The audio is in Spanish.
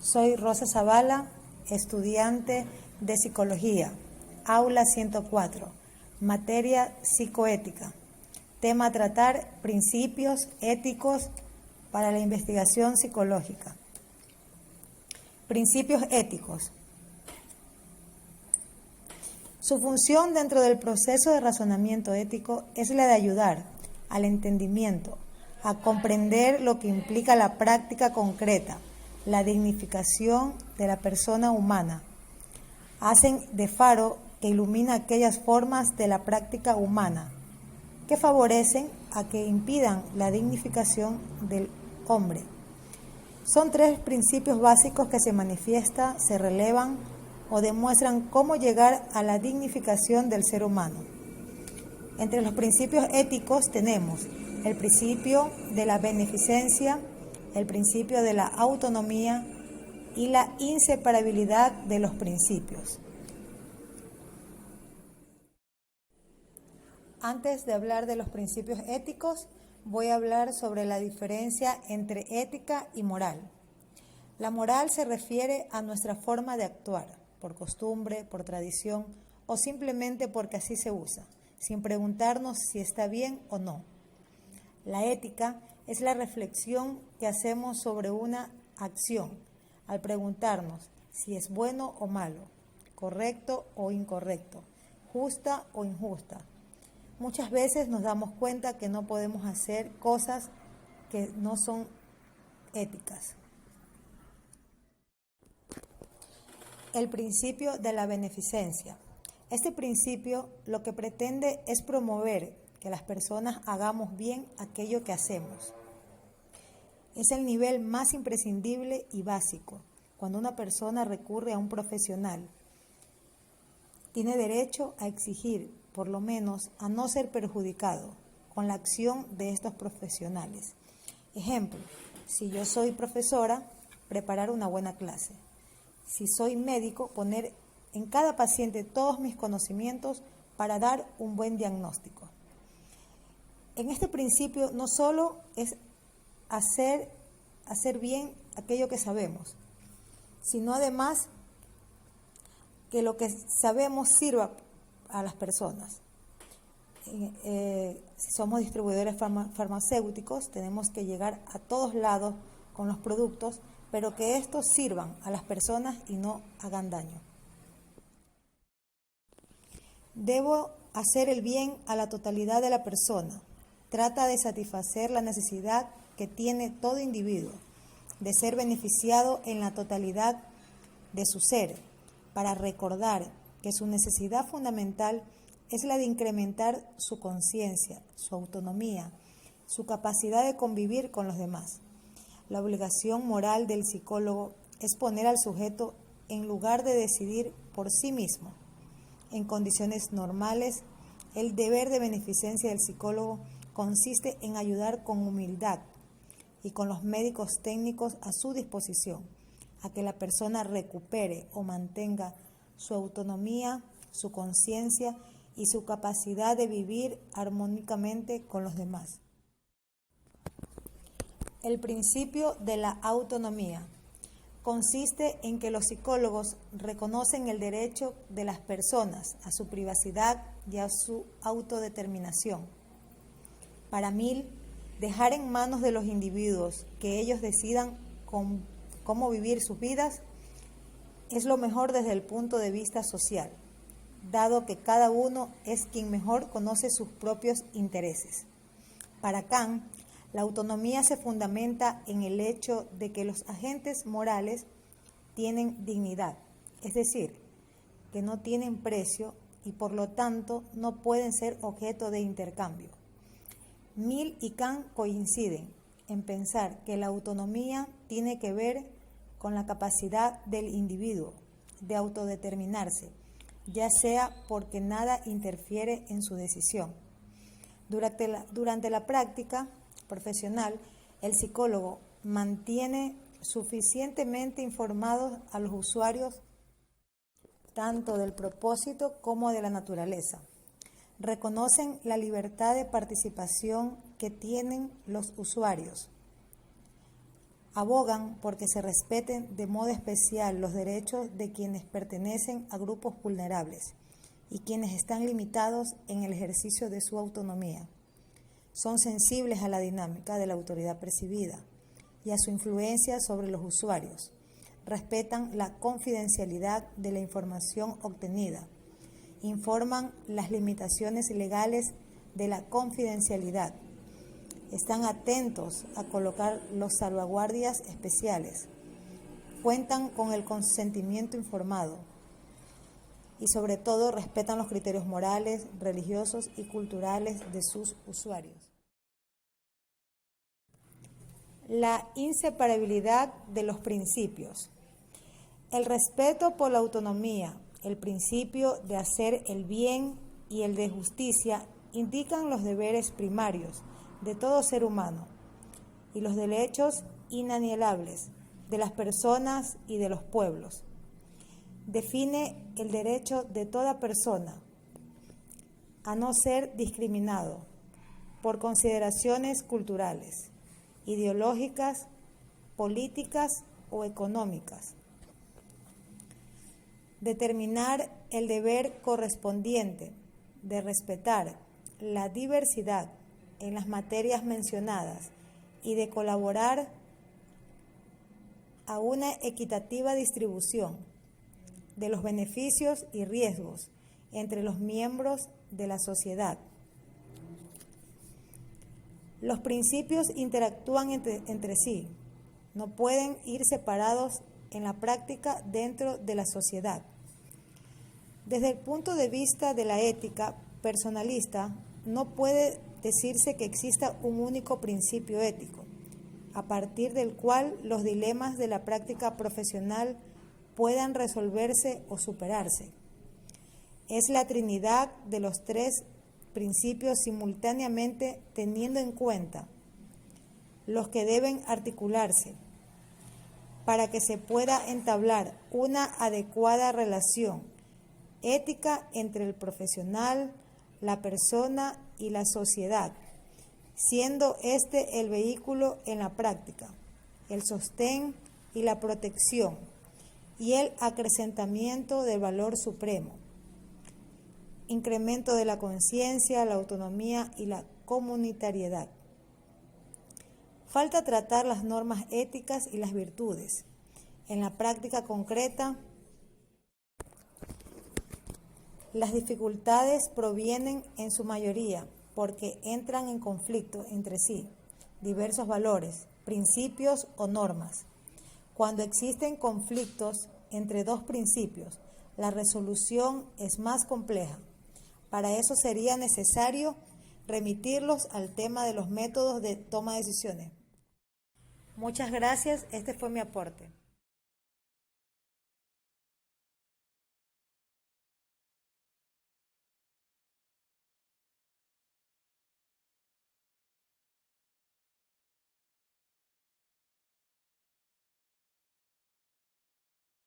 Soy Rosa Zavala, estudiante de Psicología, Aula 104, materia psicoética. Tema a tratar: principios éticos para la investigación psicológica. Principios éticos. Su función dentro del proceso de razonamiento ético es la de ayudar al entendimiento, a comprender lo que implica la práctica concreta, la dignificación de la persona humana. Hacen de faro que ilumina aquellas formas de la práctica humana que favorecen a que impidan la dignificación del hombre. Son tres principios básicos que se manifiestan, se relevan o demuestran cómo llegar a la dignificación del ser humano. Entre los principios éticos tenemos el principio de la beneficencia, el principio de la autonomía y la inseparabilidad de los principios. Antes de hablar de los principios éticos, voy a hablar sobre la diferencia entre ética y moral. La moral se refiere a nuestra forma de actuar, por costumbre, por tradición o simplemente porque así se usa, sin preguntarnos si está bien o no. La ética es la reflexión que hacemos sobre una acción, al preguntarnos si es bueno o malo, correcto o incorrecto, justa o injusta. Muchas veces nos damos cuenta que no podemos hacer cosas que no son éticas. El principio de la beneficencia. Este principio lo que pretende es promover que las personas hagamos bien aquello que hacemos. Es el nivel más imprescindible y básico. Cuando una persona recurre a un profesional, tiene derecho a exigir, por lo menos, a no ser perjudicado con la acción de estos profesionales. Ejemplo, si yo soy profesora, preparar una buena clase. Si soy médico, poner en cada paciente todos mis conocimientos para dar un buen diagnóstico. En este principio no solo es hacer bien aquello que sabemos, sino además que lo que sabemos sirva a las personas. Si somos distribuidores farmacéuticos, tenemos que llegar a todos lados con los productos, pero que estos sirvan a las personas y no hagan daño. Debo hacer el bien a la totalidad de la persona. Trata de satisfacer la necesidad que tiene todo individuo, de ser beneficiado en la totalidad de su ser, para recordar que su necesidad fundamental es la de incrementar su conciencia, su autonomía, su capacidad de convivir con los demás. La obligación moral del psicólogo es poner al sujeto en lugar de decidir por sí mismo. En condiciones normales, el deber de beneficencia del psicólogo consiste en ayudar con humildad y con los médicos técnicos a su disposición, a que la persona recupere o mantenga su autonomía, su conciencia y su capacidad de vivir armónicamente con los demás. El principio de la autonomía consiste en que los psicólogos reconocen el derecho de las personas a su privacidad y a su autodeterminación. Para Mill, dejar en manos de los individuos que ellos decidan cómo vivir sus vidas es lo mejor desde el punto de vista social, dado que cada uno es quien mejor conoce sus propios intereses. Para Kant, la autonomía se fundamenta en el hecho de que los agentes morales tienen dignidad, es decir, que no tienen precio y por lo tanto no pueden ser objeto de intercambio. Mill y Kant coinciden en pensar que la autonomía tiene que ver con la capacidad del individuo de autodeterminarse, ya sea porque nada interfiere en su decisión. Durante la práctica profesional, el psicólogo mantiene suficientemente informados a los usuarios tanto del propósito como de la naturaleza. Reconocen la libertad de participación que tienen los usuarios. Abogan porque se respeten de modo especial los derechos de quienes pertenecen a grupos vulnerables y quienes están limitados en el ejercicio de su autonomía. Son sensibles a la dinámica de la autoridad percibida y a su influencia sobre los usuarios. Respetan la confidencialidad de la información obtenida. Informan las limitaciones legales de la confidencialidad. Están atentos a colocar los salvaguardias especiales. Cuentan con el consentimiento informado. Y sobre todo respetan los criterios morales, religiosos y culturales de sus usuarios. La inseparabilidad de los principios. El respeto por la autonomía, el principio de hacer el bien y el de justicia indican los deberes primarios de todo ser humano y los derechos inalienables de las personas y de los pueblos. Define el derecho de toda persona a no ser discriminado por consideraciones culturales, ideológicas, políticas o económicas. Determinar el deber correspondiente de respetar la diversidad en las materias mencionadas y de colaborar a una equitativa distribución de los beneficios y riesgos entre los miembros de la sociedad. Los principios interactúan entre sí, no pueden ir separados en la práctica dentro de la sociedad. Desde el punto de vista de la ética personalista, no puede decirse que exista un único principio ético, a partir del cual los dilemas de la práctica profesional puedan resolverse o superarse. Es la trinidad de los tres principios simultáneamente teniendo en cuenta los que deben articularse para que se pueda entablar una adecuada relación ética entre el profesional, la persona y la sociedad, siendo este el vehículo en la práctica, el sostén y la protección, y el acrecentamiento del valor supremo, incremento de la conciencia, la autonomía y la comunitariedad. Falta tratar las normas éticas y las virtudes. En la práctica concreta, las dificultades provienen en su mayoría porque entran en conflicto entre sí diversos valores, principios o normas. Cuando existen conflictos entre dos principios, la resolución es más compleja. Para eso sería necesario remitirlos al tema de los métodos de toma de decisiones. Muchas gracias, este fue mi aporte.